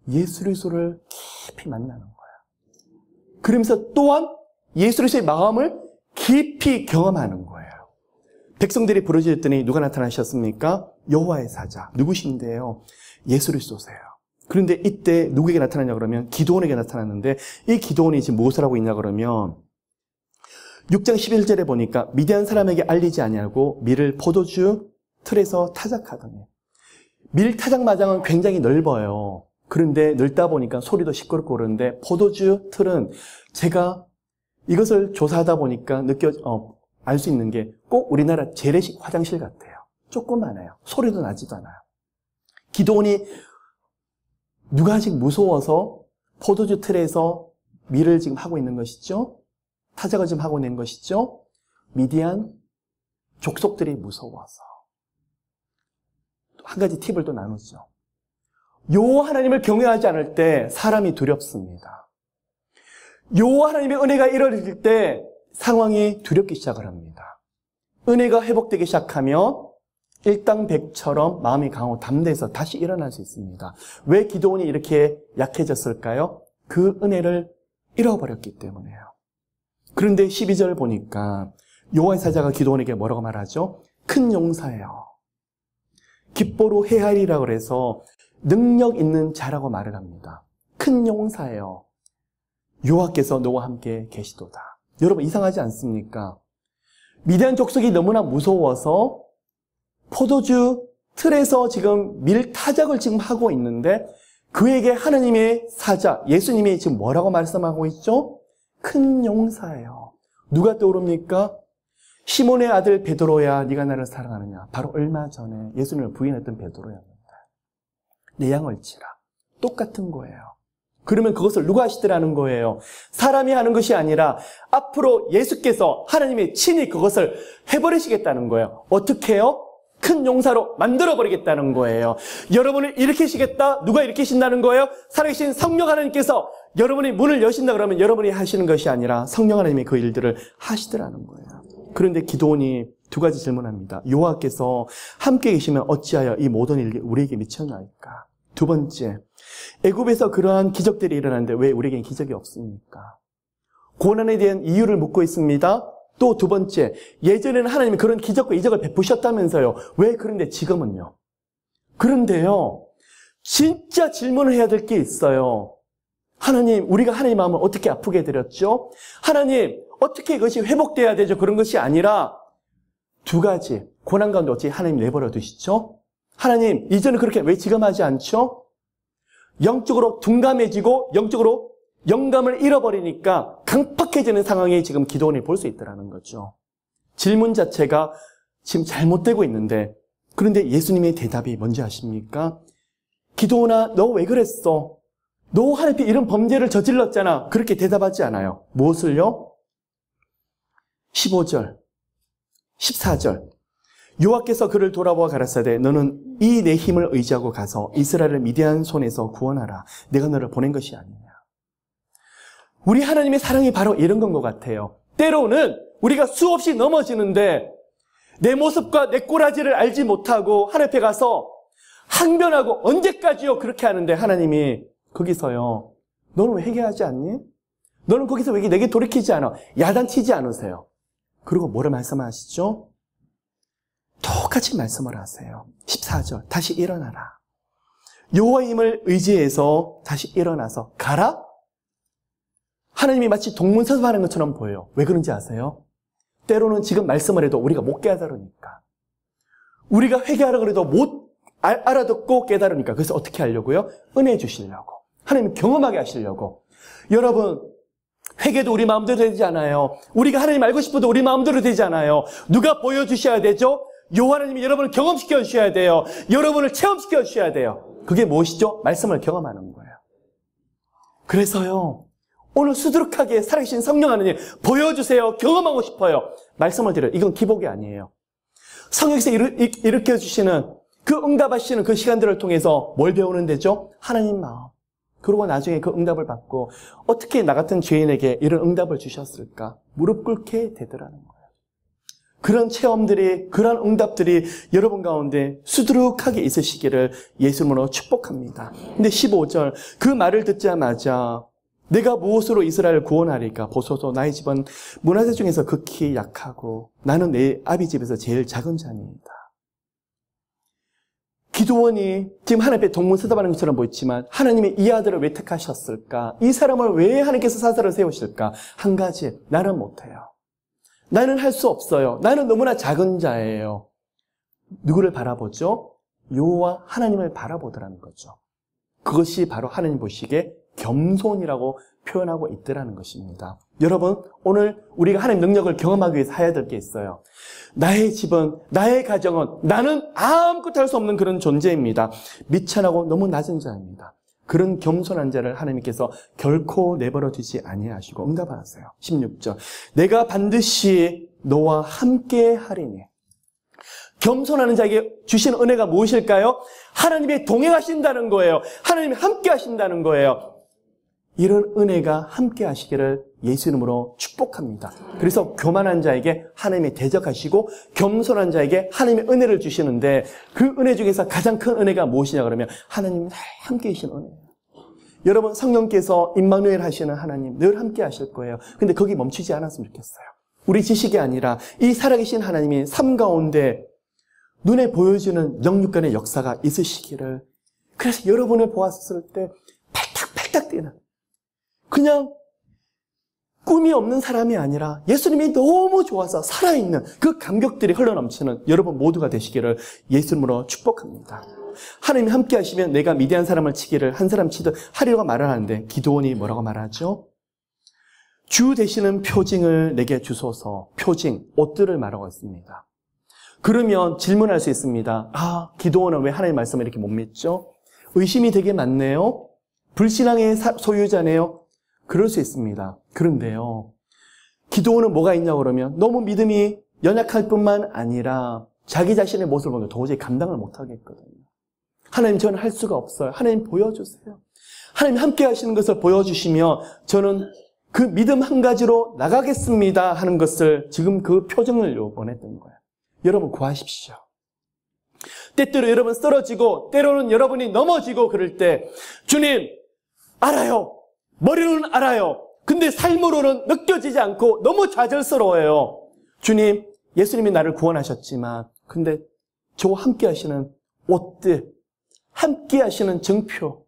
예수 그리스도를 깊이 만나는 거예요. 그러면서 또한 예수 그리스도의 마음을 깊이 경험하는 거예요. 백성들이 부르짖었더니 누가 나타나셨습니까? 여호와의 사자. 누구신데요? 예수 그리스도세요. 그런데 이때 누구에게 나타나냐 그러면 기드온에게 나타났는데 이 기드온이 지금 무엇을 하고 있냐 그러면 6장 11절에 보니까 미디안 사람에게 알리지 아니하고 밀을 포도주 틀에서 타작하더니 밀타작 마장은 굉장히 넓어요. 그런데 넓다 보니까 소리도 시끄럽고 그러는데 포도주 틀은 제가 이것을 조사하다 보니까 알 수 있는 게 꼭 우리나라 재래식 화장실 같아요. 조그만해요. 소리도 나지도 않아요. 기드온이 누가 아직 무서워서 포도주 틀에서 밀을 지금 하고 있는 것이죠? 타작을 지금 하고 있는 것이죠? 미디안 족속들이 무서워서. 한 가지 팁을 또 나누죠. 요 하나님을 경외하지 않을 때 사람이 두렵습니다. 요 하나님의 은혜가 이루어질 때 상황이 두렵기 시작을 합니다. 은혜가 회복되기 시작하면 일당백처럼 마음이 강하고 담대해서 다시 일어날 수 있습니다. 왜 기드온이 이렇게 약해졌을까요? 그 은혜를 잃어버렸기 때문에요. 그런데 12절 보니까 여호와의 사자가 기드온에게 뭐라고 말하죠? 큰 용사예요. 기뻐로 헤아리라고 해서 능력 있는 자라고 말을 합니다. 큰 용사예요. 여호와께서 너와 함께 계시도다. 여러분 이상하지 않습니까? 미디안 족속이 너무나 무서워서 포도주 틀에서 지금 밀타작을 지금 하고 있는데 그에게 하나님의 사자, 예수님이 지금 뭐라고 말씀하고 있죠? 큰 용사예요. 누가 떠오릅니까? 시몬의 아들 베드로야, 네가 나를 사랑하느냐? 바로 얼마 전에 예수님을 부인했던 베드로였는데 내 양을 치라. 똑같은 거예요. 그러면 그것을 누가 하시더라는 거예요? 사람이 하는 것이 아니라 앞으로 예수께서 하나님이 친히 그것을 해버리시겠다는 거예요. 어떻게 해요? 큰 용사로 만들어버리겠다는 거예요. 여러분을 일으키시겠다? 누가 일으키신다는 거예요? 살아계신 성령 하나님께서 여러분이 문을 여신다 그러면 여러분이 하시는 것이 아니라 성령 하나님이 그 일들을 하시더라는 거예요. 그런데 기드온이 두 가지 질문합니다. 여호와께서 함께 계시면 어찌하여 이 모든 일이 우리에게 미쳤나이까? 두 번째, 애굽에서 그러한 기적들이 일어나는데 왜 우리에겐 기적이 없습니까? 고난에 대한 이유를 묻고 있습니다. 또 두 번째, 예전에는 하나님이 그런 기적과 이적을 베푸셨다면서요. 왜 그런데 지금은요? 그런데요, 진짜 질문을 해야 될 게 있어요. 하나님, 우리가 하나님 마음을 어떻게 아프게 해드렸죠? 하나님, 어떻게 이것이 회복돼야 되죠? 그런 것이 아니라 두 가지, 고난 가운데 어찌 하나님 내버려 두시죠? 하나님, 이전에 그렇게 왜 지금 하지 않죠? 영적으로 둔감해지고 영적으로 영감을 잃어버리니까 강팍해지는 상황이 지금 기드온이 볼 수 있다는 거죠. 질문 자체가 지금 잘못되고 있는데 그런데 예수님의 대답이 뭔지 아십니까? 기드온아, 너 왜 그랬어? 너 하나님께 이런 범죄를 저질렀잖아. 그렇게 대답하지 않아요. 무엇을요? 15절, 14절. 여호와께서 그를 돌아보아 가라사대 너는 이 내 힘을 의지하고 가서 이스라엘을 미디안 손에서 구원하라. 내가 너를 보낸 것이 아니냐. 우리 하나님의 사랑이 바로 이런 건 것 같아요. 때로는 우리가 수없이 넘어지는데 내 모습과 내 꼬라지를 알지 못하고 하나님 앞에 가서 항변하고 언제까지요? 그렇게 하는데 하나님이 거기서요. 너는 왜 회개하지 않니? 너는 거기서 왜 내게 돌이키지 않아? 야단치지 않으세요. 그리고 뭐를 말씀하시죠? 똑같이 말씀을 하세요. 14절 다시 일어나라. 여호와의 힘을 의지해서 다시 일어나서 가라? 하나님이 마치 동문서답하는 것처럼 보여요. 왜 그런지 아세요? 때로는 지금 말씀을 해도 우리가 못 깨달으니까. 우리가 회개하려고 해도 못 알아듣고 깨달으니까. 그래서 어떻게 하려고요? 은혜 주시려고. 하나님 경험하게 하시려고. 여러분, 회개도 우리 마음대로 되지 않아요. 우리가 하나님 알고 싶어도 우리 마음대로 되지 않아요. 누가 보여주셔야 되죠? 여호와 하나님이 여러분을 경험시켜 주셔야 돼요. 여러분을 체험시켜 주셔야 돼요. 그게 무엇이죠? 말씀을 경험하는 거예요. 그래서요, 오늘 수두룩하게 살아계신 성령 하나님 보여주세요. 경험하고 싶어요. 말씀을 드려요. 이건 기복이 아니에요. 성령께서 일으켜주시는 그 응답하시는 그 시간들을 통해서 뭘 배우는 데죠? 하나님 마음. 그리고 나중에 그 응답을 받고 어떻게 나 같은 죄인에게 이런 응답을 주셨을까? 무릎 꿇게 되더라는 거예요. 그런 체험들이, 그런 응답들이 여러분 가운데 수두룩하게 있으시기를 예수님으로 축복합니다. 근데 15절 그 말을 듣자마자 내가 무엇으로 이스라엘을 구원하리까? 보소서 나의 집은 문화재 중에서 극히 약하고 나는 내 아비 집에서 제일 작은 자니이다. 기드온이 지금 하나님 앞에 동문서답하는 것처럼 보였지만 하나님이 이 아들을 왜 택하셨을까? 이 사람을 왜 하나님께서 사사를 세우실까? 한 가지, 나는 못해요. 나는 할 수 없어요. 나는 너무나 작은 자예요. 누구를 바라보죠? 여호와 하나님을 바라보더라는 거죠. 그것이 바로 하나님 보시기에 겸손이라고 표현하고 있더라는 것입니다. 여러분, 오늘 우리가 하나님 능력을 경험하기 위해서 해야 될 게 있어요. 나의 집은, 나의 가정은, 나는 아무것도 할 수 없는 그런 존재입니다. 미천하고 너무 낮은 자입니다. 그런 겸손한 자를 하나님께서 결코 내버려 두지 아니하시고 응답하세요. 16절. 내가 반드시 너와 함께 하리니. 겸손하는 자에게 주신 은혜가 무엇일까요? 하나님이 동행하신다는 거예요. 하나님이 함께 하신다는 거예요. 이런 은혜가 함께 하시기를 예수 이름으로 축복합니다. 그래서 교만한 자에게 하나님이 대적하시고 겸손한 자에게 하나님의 은혜를 주시는데 그 은혜 중에서 가장 큰 은혜가 무엇이냐 그러면 하나님이 함께 계신 은혜예요. 여러분, 성령께서 임마누엘 하시는 하나님 늘 함께 하실 거예요. 근데 거기 멈추지 않았으면 좋겠어요. 우리 지식이 아니라 이 살아계신 하나님이 삶 가운데 눈에 보여지는 영육간의 역사가 있으시기를. 그래서 여러분을 보았을 때 팔딱팔딱 뛰는 그냥 꿈이 없는 사람이 아니라 예수님이 너무 좋아서 살아있는 그 감격들이 흘러넘치는 여러분 모두가 되시기를 예수 이름으로 축복합니다. 하나님이 함께 하시면 내가 미디안 사람을 치기를 한 사람 치듯 하리라고 말을 하는데 기드온이 뭐라고 말하죠? 주 되시는 표징을 내게 주소서. 표징, 옷들을 말하고 있습니다. 그러면 질문할 수 있습니다. 아, 기드온은 왜 하나님의 말씀을 이렇게 못 믿죠? 의심이 되게 많네요. 불신앙의 소유자네요. 그럴 수 있습니다. 그런데요, 기드온은 뭐가 있냐고 그러면 너무 믿음이 연약할 뿐만 아니라 자기 자신의 모습을 보면 도저히 감당을 못하겠거든요. 하나님, 저는 할 수가 없어요. 하나님 보여주세요. 하나님 함께 하시는 것을 보여주시며 저는 그 믿음 한 가지로 나가겠습니다 하는 것을 지금 그 표정을 원했던 거예요. 여러분 구하십시오. 때때로 여러분 쓰러지고 때로는 여러분이 넘어지고 그럴 때 주님 알아요. 머리로는 알아요. 근데 삶으로는 느껴지지 않고 너무 좌절스러워요. 주님, 예수님이 나를 구원하셨지만 근데 저와 함께 하시는 옷들, 함께 하시는 증표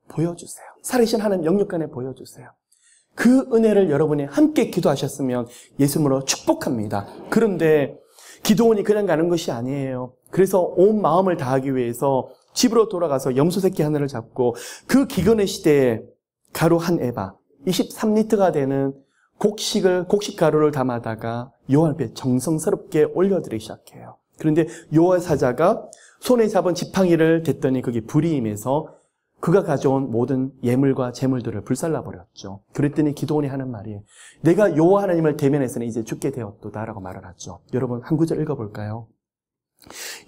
보여주세요. 살아계신 하나님 영육간에 보여주세요. 그 은혜를 여러분이 함께 기도하셨으면 예수님으로 축복합니다. 그런데 기드온이 그냥 가는 것이 아니에요. 그래서 온 마음을 다하기 위해서 집으로 돌아가서 염소 새끼 하나를 잡고 그 기근의 시대에 가루 한 에바, 23리터가 되는 곡식 가루를 담아다가 여호와 앞에 정성스럽게 올려드리기 시작해요. 그런데 여호와 사자가 손에 잡은 지팡이를 댔더니 그게 불이 임해서 그가 가져온 모든 예물과 재물들을 불살라버렸죠. 그랬더니 기드온이 하는 말이 내가 여호와 하나님을 대면해서는 이제 죽게 되었도다라고 말을 하죠. 여러분 한 구절 읽어볼까요?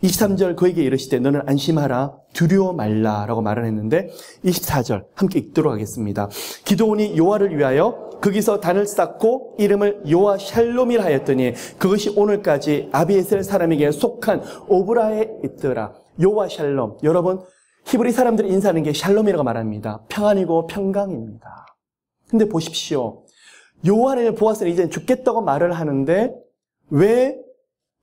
23절 그에게 이르시되 너는 안심하라 두려워 말라라고 말을 했는데 24절 함께 읽도록 하겠습니다. 기드온이 여호와를 위하여 거기서 단을 쌓고 이름을 여호와 샬롬이라 하였더니 그것이 오늘까지 아비에셀 사람에게 속한 오브라에 있더라. 여호와 샬롬, 여러분 히브리 사람들이 인사하는 게 샬롬이라고 말합니다. 평안이고 평강입니다. 근데 보십시오. 여호와 하나님을 보았으니 이제는 죽겠다고 말을 하는데 왜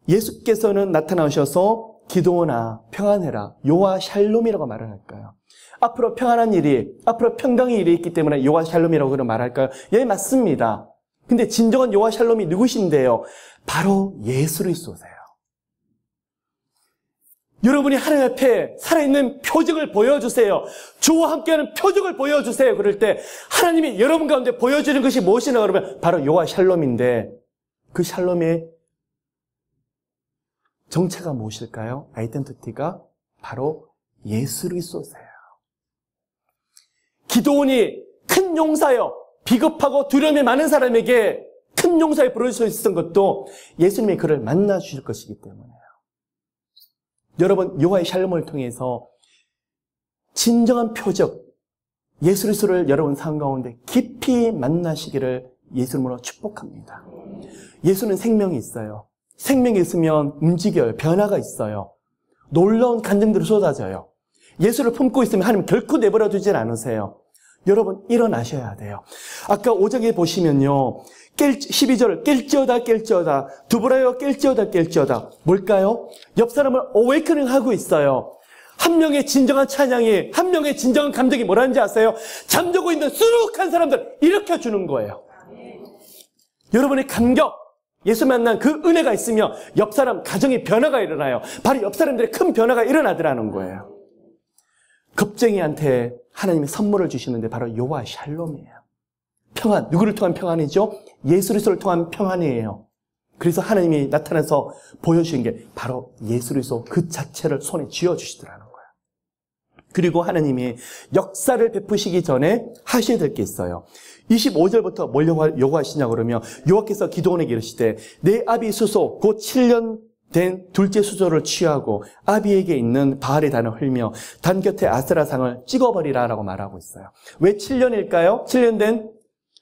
예수께서는 나타나셔서 기드온아 평안해라 여호와 샬롬이라고 말을 할까요? 앞으로 평안한 일이, 앞으로 평강의 일이 있기 때문에 여호와 샬롬이라고 그런 말할까요? 예, 맞습니다. 근데 진정한 여호와 샬롬이 누구신데요? 바로 예수 그리스도세요. 여러분이 하나님 앞에 살아있는 표적을 보여주세요. 주와 함께하는 표적을 보여주세요. 그럴 때 하나님이 여러분 가운데 보여주는 것이 무엇이냐 그러면 바로 여호와 샬롬인데 그 샬롬의 정체가 무엇일까요? 아이덴티티가 바로 예수 그리스도세요. 기드온이 큰 용사요, 비겁하고 두려움이 많은 사람에게 큰 용사에 부를 수 있었던 것도 예수님이 그를 만나 주실 것이기 때문에요. 여러분 여호와의 샬롬을 통해서 진정한 표적 예수 그리스도를 여러분 삶 가운데 깊이 만나시기를 예수님으로 축복합니다. 예수는 생명이 있어요. 생명이 있으면 움직여요. 변화가 있어요. 놀라운 간증들이 쏟아져요. 예수를 품고 있으면 하나님 결코 내버려 두질 않으세요. 여러분 일어나셔야 돼요. 아까 5장에 보시면요. 12절 깰지어다 두부라여 깰지어다 뭘까요? 옆 사람을 어웨이커닝 하고 있어요. 한 명의 진정한 찬양이, 한 명의 진정한 감정이 뭐라는지 아세요? 잠자고 있는 수룩한 사람들 일으켜주는 거예요. 여러분의 감격, 예수 만난 그 은혜가 있으면 옆 사람 가정의 변화가 일어나요. 바로 옆 사람들의 큰 변화가 일어나더라는 거예요. 겁쟁이한테 하나님이 선물을 주시는데 바로 요와 샬롬이에요. 평안, 누구를 통한 평안이죠? 예수 그리스도를 통한 평안이에요. 그래서 하나님이 나타나서 보여주신 게 바로 예수 그리스도 그 자체를 손에 쥐어주시더라는 거예요. 그리고 하나님이 역사를 베푸시기 전에 하셔야 될 게 있어요. 25절부터 뭘 요구하시냐고 그러면 여호와께서 기드온에게 이르시되 내 아비 수소 곧 7년 된 둘째 수소를 취하고 아비에게 있는 바알의 단을 흘며 단 곁에 아세라상을 찍어버리라 라고 말하고 있어요. 왜 7년일까요? 7년 된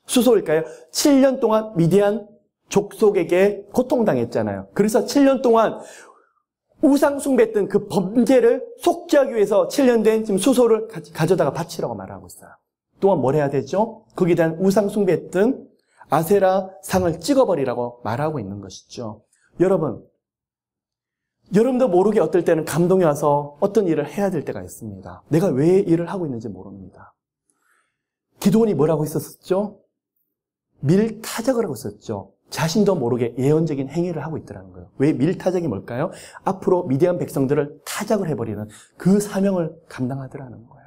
수소일까요? 7년 동안 미디안 족속에게 고통당했잖아요. 그래서 7년 동안 우상 숭배했던 그 범죄를 속죄하기 위해서 7년 된 지금 수소를 가져다가 바치라고 말하고 있어요. 또한 뭘 해야 되죠? 거기에 대한 우상 숭배했던 아세라 상을 찍어버리라고 말하고 있는 것이죠. 여러분도 모르게 어떨 때는 감동이 와서 어떤 일을 해야 될 때가 있습니다. 내가 왜 일을 하고 있는지 모릅니다. 기드온이 뭐라고 했었죠? 밀타작을 하고 있었죠. 자신도 모르게 예언적인 행위를 하고 있더라는 거예요. 왜 밀타작이 뭘까요? 앞으로 미디안 백성들을 타작을 해버리는 그 사명을 감당하더라는 거예요.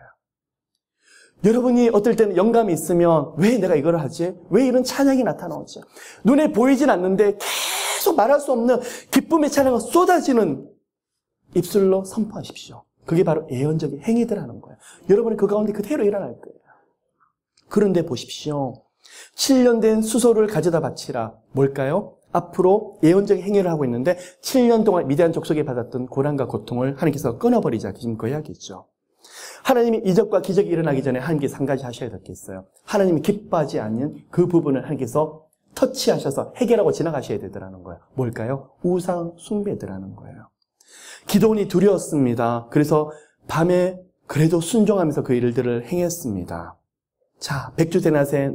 여러분이 어떨 때는 영감이 있으면 왜 내가 이걸 하지? 왜 이런 찬양이 나타나오지? 눈에 보이진 않는데 계속 말할 수 없는 기쁨의 찬양이 쏟아지는 입술로 선포하십시오. 그게 바로 예언적인 행위들하는 거예요. 여러분이 그 가운데 그대로 일어날 거예요. 그런데 보십시오. 7년 된 수소를 가져다 바치라. 뭘까요? 앞으로 예언적인 행위를 하고 있는데 7년 동안 미디안 족속이 받았던 고난과 고통을 하나님께서 끊어버리자. 지금 그 이야기죠. 하나님이 이적과 기적이 일어나기 전에 하나님께서 한 가지 하셔야 될 게 있어요. 하나님이 기뻐하지 않는 그 부분을 하나님께서 터치하셔서 해결하고 지나가셔야 되더라는 거예요. 뭘까요? 우상 숭배더라는 거예요. 기드온이 두려웠습니다. 그래서 밤에 그래도 순종하면서 그 일들을 행했습니다. 자, 백주대낮에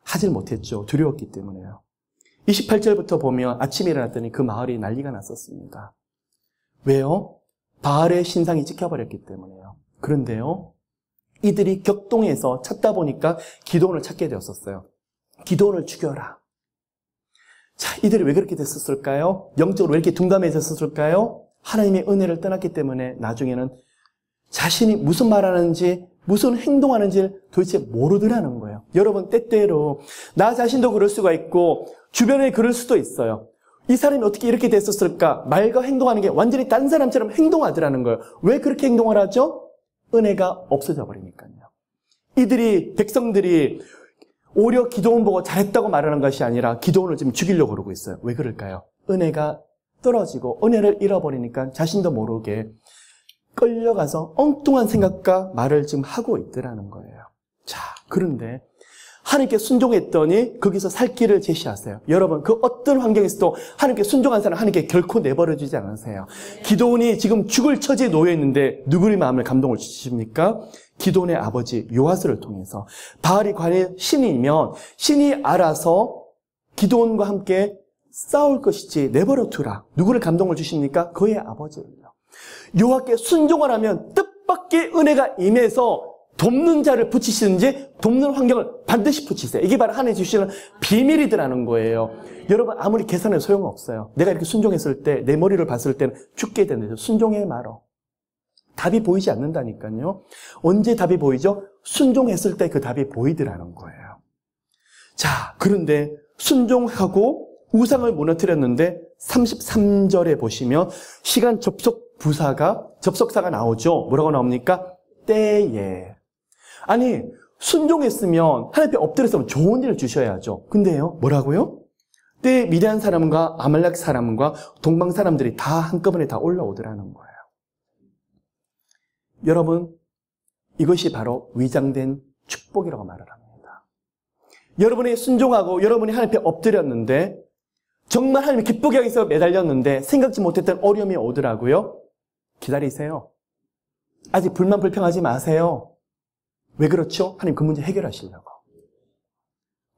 하질 못했죠. 두려웠기 때문에요. 28절부터 보면 아침에 일어났더니 그 마을이 난리가 났었습니다. 왜요? 바알의 신상이 찍혀버렸기 때문에요. 그런데요, 이들이 격동해서 찾다 보니까 기드온을 찾게 되었었어요. 기드온을 죽여라. 자, 이들이 왜 그렇게 됐었을까요? 영적으로 왜 이렇게 둔감해졌을까요? 하나님의 은혜를 떠났기 때문에 나중에는 자신이 무슨 말하는지 무슨 행동하는지 도대체 모르더라는 거예요. 여러분, 때때로 나 자신도 그럴 수가 있고 주변에 그럴 수도 있어요. 이 사람이 어떻게 이렇게 됐었을까? 말과 행동하는 게 완전히 딴 사람처럼 행동하더라는 거예요. 왜 그렇게 행동을 하죠? 은혜가 없어져 버리니까요. 백성들이 오히려 기드온 보고 잘했다고 말하는 것이 아니라 기드온을 지금 죽이려고 그러고 있어요. 왜 그럴까요? 은혜가 떨어지고 은혜를 잃어버리니까 자신도 모르게 끌려가서 엉뚱한 생각과 말을 지금 하고 있더라는 거예요. 자, 그런데 하나님께 순종했더니 거기서 살 길을 제시하세요. 여러분, 그 어떤 환경에서도 하나님께 순종한 사람 하나님께 결코 내버려주지 않으세요. 기드온이 지금 죽을 처지에 놓여 있는데 누구의 마음을 감동을 주십니까? 기드온의 아버지 요아스를 통해서 바알이 관의 신이면 신이 알아서 기드온과 함께 싸울 것이지 내버려 두라. 누구를 감동을 주십니까? 그의 아버지예요. 여호와께 순종을 하면 뜻밖의 은혜가 임해서 돕는 자를 붙이시는지 돕는 환경을 반드시 붙이세요. 이게 바로 하나님이 주시는 비밀이더라는 거예요. 여러분, 아무리 계산해도 소용없어요. 내가 이렇게 순종했을 때 내 머리를 봤을 때는 죽게 되는데 순종해 말어. 답이 보이지 않는다니까요. 언제 답이 보이죠? 순종했을 때 그 답이 보이더라는 거예요. 자, 그런데 순종하고 우상을 무너뜨렸는데 33절에 보시면 시간 접속사가 나오죠. 뭐라고 나옵니까? 때에. 아니, 순종했으면 하나님 앞에 엎드렸으면 좋은 일을 주셔야죠. 근데요, 뭐라고요? 때에 미디안 사람과 아말렉 사람과 동방 사람들이 다 한꺼번에 다 올라오더라는 거예요. 여러분, 이것이 바로 위장된 축복이라고 말을 합니다. 여러분이 순종하고 여러분이 하나님 앞에 엎드렸는데 정말 하나님이 기쁘게 하기 위해서 매달렸는데 생각지 못했던 어려움이 오더라고요. 기다리세요. 아직 불만 불평하지 마세요. 왜 그렇죠? 하나님 그 문제 해결하시려고.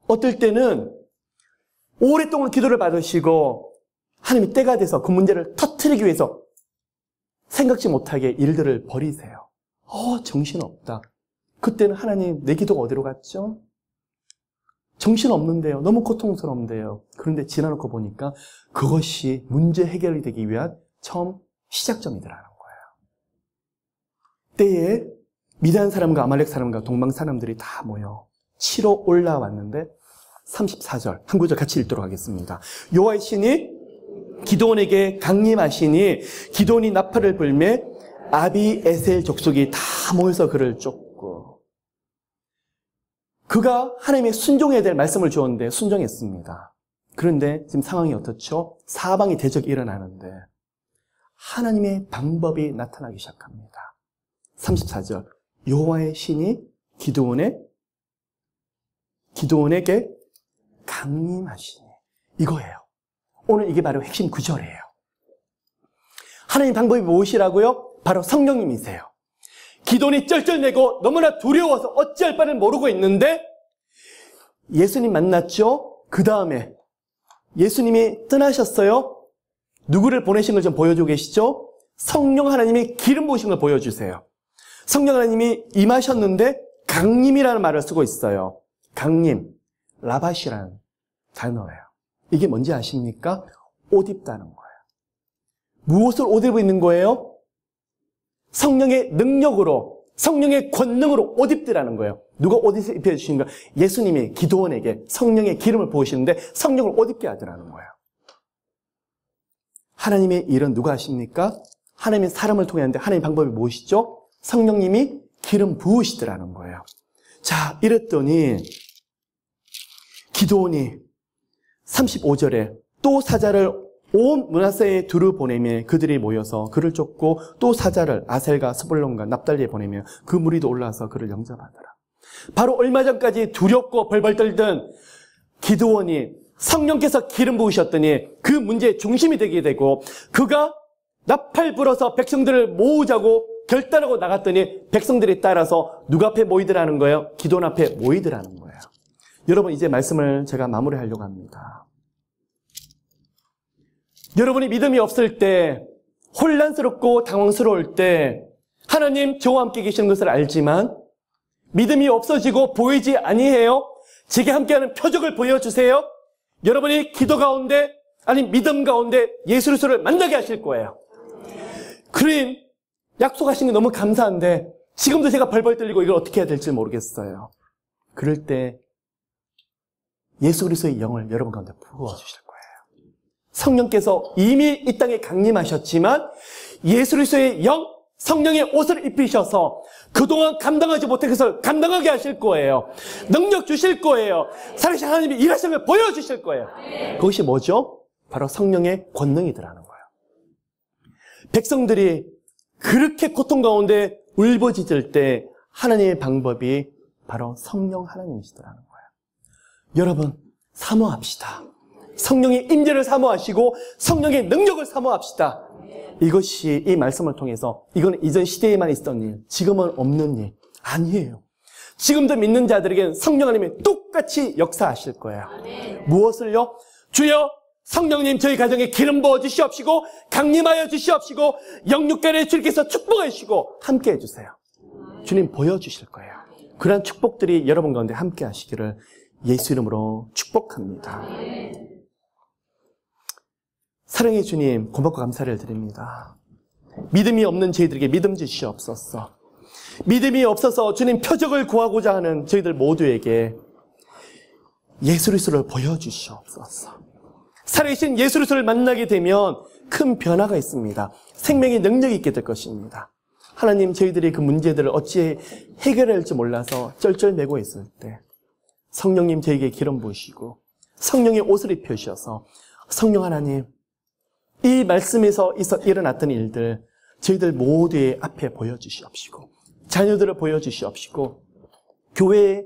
어떨 때는 오랫동안 기도를 받으시고 하나님이 때가 돼서 그 문제를 터뜨리기 위해서 생각지 못하게 일들을 벌이세요. 정신없다. 그때는 하나님 내 기도가 어디로 갔죠? 정신없는데요. 너무 고통스러운데요. 그런데 지나놓고 보니까 그것이 문제 해결이 되기 위한 처음 시작점이더라는 거예요. 때에 미디안 사람과 아말렉 사람과 동방 사람들이 다 모여 치러 올라왔는데 34절 한 구절 같이 읽도록 하겠습니다. 여호와의 신이 기드온에게 강림하시니 기드온이 나팔을 불매 아비에셀 족속이 다 모여서 그를 쫓고, 그가 하나님의 순종해야 될 말씀을 주었는데 순종했습니다. 그런데 지금 상황이 어떻죠? 사방이 대적이 일어나는데 하나님의 방법이 나타나기 시작합니다. 34절 여호와의 신이 기드온에게 강림하시니, 이거예요. 오늘 이게 바로 핵심 구절이에요. 하나님 방법이 무엇이라고요? 바로 성령님이세요. 기드온이 쩔쩔매고 너무나 두려워서 어찌할 바를 모르고 있는데 예수님 만났죠? 그 다음에 예수님이 떠나셨어요. 누구를 보내신 걸 좀 보여주고 계시죠? 성령 하나님이 기름 부으신 걸 보여주세요. 성령 하나님이 임하셨는데 강림이라는 말을 쓰고 있어요. 강림, 라바시라는 단어예요. 이게 뭔지 아십니까? 옷 입다는 거예요. 무엇을 옷 입고 있는 거예요? 성령의 능력으로, 성령의 권능으로 옷 입더라는 거예요. 누가 옷 입혀주시는가? 예수님이 기드온에게 성령의 기름을 부으시는데 성령을 옷 입게 하더라는 거예요. 하나님의 일은 누가 하십니까? 하나님의 사람을 통해 하는데 하나님의 방법이 무엇이죠? 성령님이 기름 부으시더라는 거예요. 자, 이랬더니 기드온이 35절에 또 사자를 온 므낫세에 두루 보내며 그들이 모여서 그를 쫓고 또 사자를 아셀과 스불론과 납달리에 보내며 그 무리도 올라와서 그를 영접하더라. 바로 얼마 전까지 두렵고 벌벌 떨던 기드온이 성령께서 기름 부으셨더니 그 문제의 중심이 되게 되고, 그가 나팔 불어서 백성들을 모으자고 결단하고 나갔더니 백성들이 따라서 누가 앞에 모이더라는 거예요? 기드온 앞에 모이더라는 거예요. 여러분, 이제 말씀을 제가 마무리하려고 합니다. 여러분이 믿음이 없을 때, 혼란스럽고 당황스러울 때 하나님 저와 함께 계시는 것을 알지만 믿음이 없어지고 보이지 아니해요. 제게 함께하는 표적을 보여주세요. 여러분이 기도 가운데, 아니 믿음 가운데 예수 그리스도를 만나게 하실 거예요. 그럼 약속하신 게 너무 감사한데 지금도 제가 벌벌 떨리고 이걸 어떻게 해야 될지 모르겠어요. 그럴 때 예수 그리스도의 영을 여러분 가운데 부어주실 거예요. 성령께서 이미 이 땅에 강림하셨지만 예수 그리스도의 영, 성령의 옷을 입히셔서 그동안 감당하지 못한 것을 감당하게 하실 거예요. 능력 주실 거예요. 살아계신 하나님이 일하시는 걸 보여주실 거예요. 그것이 뭐죠? 바로 성령의 권능이더라는 거예요. 백성들이 그렇게 고통 가운데 울부짖을 때 하나님의 방법이 바로 성령 하나님이시더라는 거예요. 여러분, 사모합시다. 성령의 임재를 사모하시고 성령의 능력을 사모합시다. 이것이 이 말씀을 통해서, 이건 이전 시대에만 있었던 일, 지금은 없는 일 아니에요. 지금도 믿는 자들에게는 성령 하나님이 똑같이 역사하실 거예요. 무엇을요? 주여 성령님 저희 가정에 기름 부어 주시옵시고 강림하여 주시옵시고 영육간에 주님께서 축복해 주시고 함께 해주세요. 주님 보여주실 거예요. 그러한 축복들이 여러분 가운데 함께 하시기를 예수 이름으로 축복합니다. 사랑의 주님, 고맙고 감사를 드립니다. 믿음이 없는 저희들에게 믿음 주시옵소서. 믿음이 없어서 주님 표적을 구하고자 하는 저희들 모두에게 예수 그리스도를 보여주시옵소서. 살아계신 예수 그리스도를 만나게 되면 큰 변화가 있습니다. 생명의 능력이 있게 될 것입니다. 하나님, 저희들이 그 문제들을 어찌 해결해야 할지 몰라서 쩔쩔매고 있을 때 성령님 저에게 기름 부으시고 성령의 옷을 입혀주셔서 성령 하나님, 이 말씀에서 일어났던 일들 저희들 모두의 앞에 보여주시옵시고 자녀들을 보여주시옵시고 교회에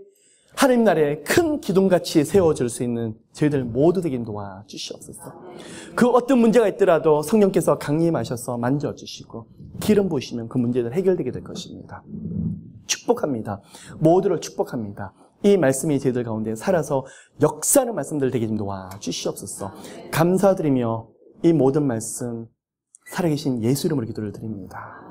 하나님 나라에 큰 기둥같이 세워질 수 있는 저희들 모두 되게 도와주시옵소서. 그 어떤 문제가 있더라도 성령께서 강림하셔서 만져주시고 기름 부으시면 그 문제들 해결되게 될 것입니다. 축복합니다. 모두를 축복합니다. 이 말씀이 저희들 가운데 살아서 역사하는 말씀들 되게 좀 도와주시옵소서. 감사드리며 이 모든 말씀 살아계신 예수 이름으로 기도를 드립니다.